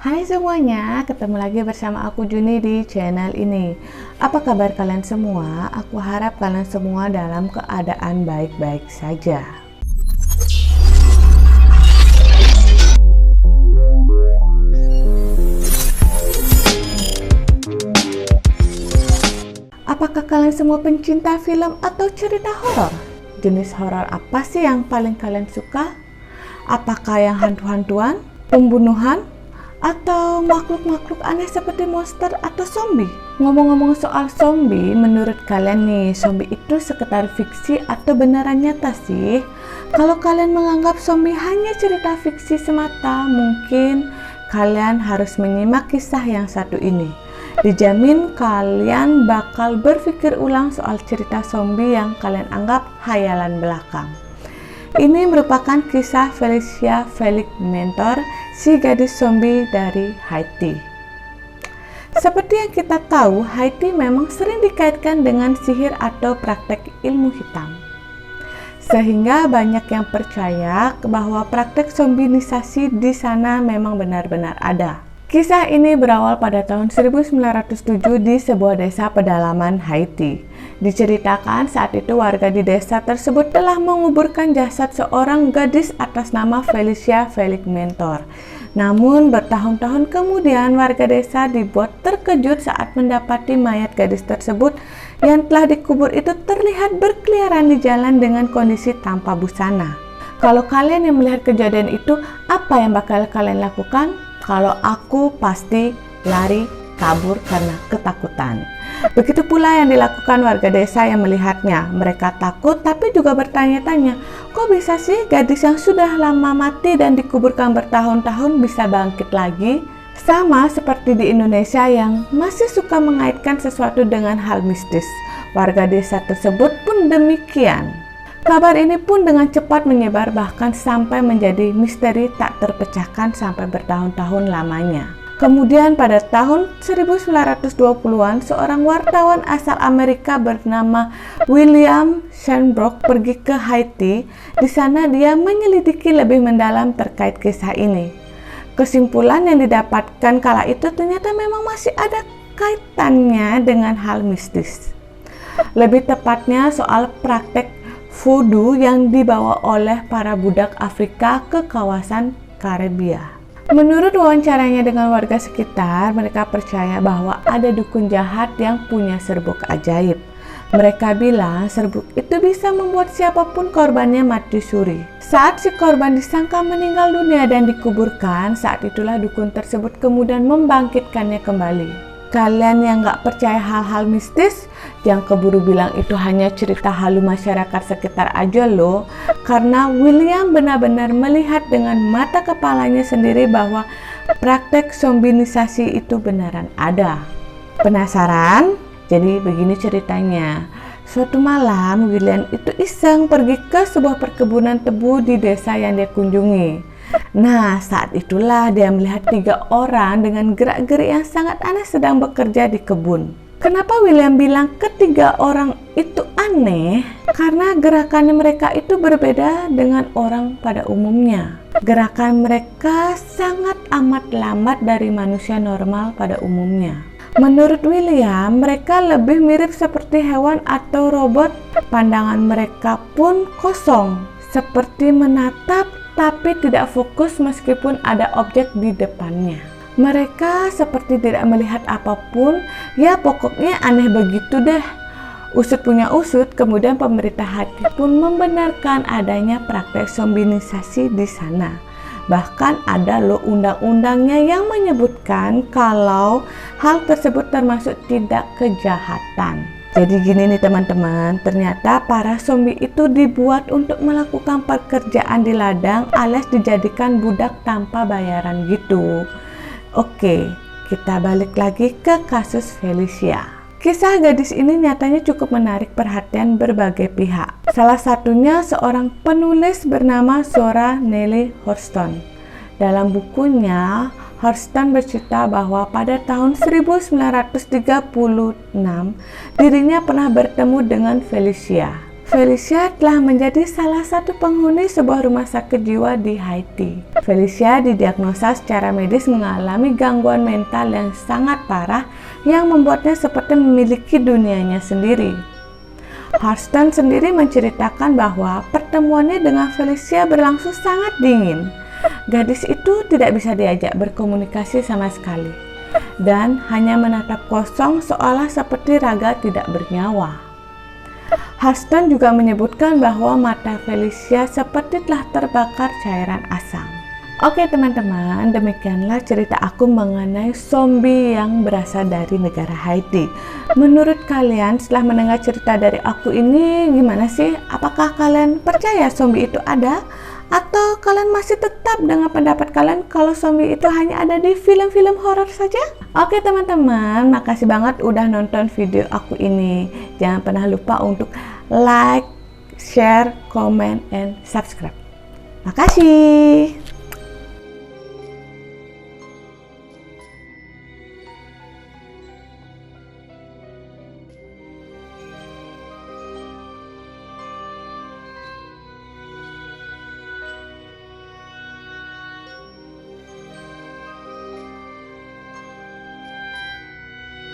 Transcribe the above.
Hai semuanya, ketemu lagi bersama aku Juni di channel ini. Apa kabar kalian semua? Aku harap kalian semua dalam keadaan baik-baik saja. Apakah kalian semua pencinta film atau cerita horor? Jenis horor apa sih yang paling kalian suka? Apakah yang hantu-hantuan, pembunuhan, atau makhluk-makhluk aneh seperti monster atau zombie? Ngomong-ngomong soal zombie, menurut kalian nih, zombie itu sekedar fiksi atau beneran nyata sih? Kalau kalian menganggap zombie hanya cerita fiksi semata, mungkin kalian harus menyimak kisah yang satu ini. Dijamin kalian bakal berpikir ulang soal cerita zombie yang kalian anggap hayalan belaka. Ini merupakan kisah Felicia Felix Mentor, si gadis zombie dari Haiti. Seperti yang kita tahu, Haiti memang sering dikaitkan dengan sihir atau praktek ilmu hitam. Sehingga banyak yang percaya bahwa praktek zombienisasi di sana memang benar-benar ada. Kisah ini berawal pada tahun 1907 di sebuah desa pedalaman Haiti. Diceritakan saat itu warga di desa tersebut telah menguburkan jasad seorang gadis atas nama Felicia Felix Mentor. Namun bertahun-tahun kemudian warga desa dibuat terkejut saat mendapati mayat gadis tersebut yang telah dikubur itu terlihat berkeliaran di jalan dengan kondisi tanpa busana. Kalau kalian yang melihat kejadian itu, apa yang bakal kalian lakukan? Kalau aku pasti lari kabur karena ketakutan. Begitu pula yang dilakukan warga desa yang melihatnya. Mereka takut tapi juga bertanya-tanya, kok bisa sih gadis yang sudah lama mati dan dikuburkan bertahun-tahun bisa bangkit lagi? Sama seperti di Indonesia yang masih suka mengaitkan sesuatu dengan hal mistis. Warga desa tersebut pun demikian. Kabar ini pun dengan cepat menyebar bahkan sampai menjadi misteri tak terpecahkan sampai bertahun-tahun lamanya. Kemudian pada tahun 1920-an, seorang wartawan asal Amerika bernama William Shanbrook pergi ke Haiti. Di sana dia menyelidiki lebih mendalam terkait kisah ini. Kesimpulan yang didapatkan kala itu ternyata memang masih ada kaitannya dengan hal mistis. Lebih tepatnya soal praktek voodoo yang dibawa oleh para budak Afrika ke kawasan Karibia. Menurut wawancaranya dengan warga sekitar, mereka percaya bahwa ada dukun jahat yang punya serbuk ajaib. Mereka bilang serbuk itu bisa membuat siapapun korbannya mati suri. Saat si korban disangka meninggal dunia dan dikuburkan, saat itulah dukun tersebut kemudian membangkitkannya kembali. Kalian yang gak percaya hal-hal mistis, jangan keburu bilang itu hanya cerita halu masyarakat sekitar aja loh. Karena William benar-benar melihat dengan mata kepalanya sendiri bahwa praktek zombienisasi itu beneran ada. Penasaran? Jadi begini ceritanya. Suatu malam William itu iseng pergi ke sebuah perkebunan tebu di desa yang dia kunjungi. Nah, saat itulah dia melihat 3 orang dengan gerak-gerik yang sangat aneh sedang bekerja di kebun. Kenapa William bilang ketiga orang itu aneh? Karena gerakan mereka itu berbeda dengan orang pada umumnya. Gerakan mereka sangat amat lambat dari manusia normal pada umumnya. Menurut William, mereka lebih mirip seperti hewan atau robot. Pandangan mereka pun kosong, seperti menatap tapi tidak fokus meskipun ada objek di depannya. Mereka seperti tidak melihat apapun, ya pokoknya aneh begitu deh. Usut punya usut, kemudian pemerintah Haiti pun membenarkan adanya praktek zombienisasi di sana. Bahkan ada loh undang-undangnya yang menyebutkan kalau hal tersebut termasuk tindak kejahatan. Jadi gini nih teman-teman, ternyata para zombie itu dibuat untuk melakukan pekerjaan di ladang alias dijadikan budak tanpa bayaran gitu. Oke, kita balik lagi ke kasus Felicia. Kisah gadis ini nyatanya cukup menarik perhatian berbagai pihak. Salah satunya seorang penulis bernama Zora Neale Hurston. Dalam bukunya, Hurston bercerita bahwa pada tahun 1936 dirinya pernah bertemu dengan Felicia. Felicia telah menjadi salah satu penghuni sebuah rumah sakit jiwa di Haiti. Felicia didiagnosa secara medis mengalami gangguan mental yang sangat parah yang membuatnya seperti memiliki dunianya sendiri. Hurston sendiri menceritakan bahwa pertemuannya dengan Felicia berlangsung sangat dingin. Gadis itu tidak bisa diajak berkomunikasi sama sekali dan hanya menatap kosong seolah seperti raga tidak bernyawa. Hurston juga menyebutkan bahwa mata Felicia seperti telah terbakar cairan asam. Oke teman-teman, demikianlah cerita aku mengenai zombie yang berasal dari negara Haiti. Menurut kalian setelah mendengar cerita dari aku ini gimana sih? Apakah kalian percaya zombie itu ada? Atau kalian masih tetap dengan pendapat kalian kalau zombie itu hanya ada di film-film horor saja? Oke teman-teman, makasih banget udah nonton video aku ini. Jangan pernah lupa untuk like, share, comment, and subscribe. Makasih.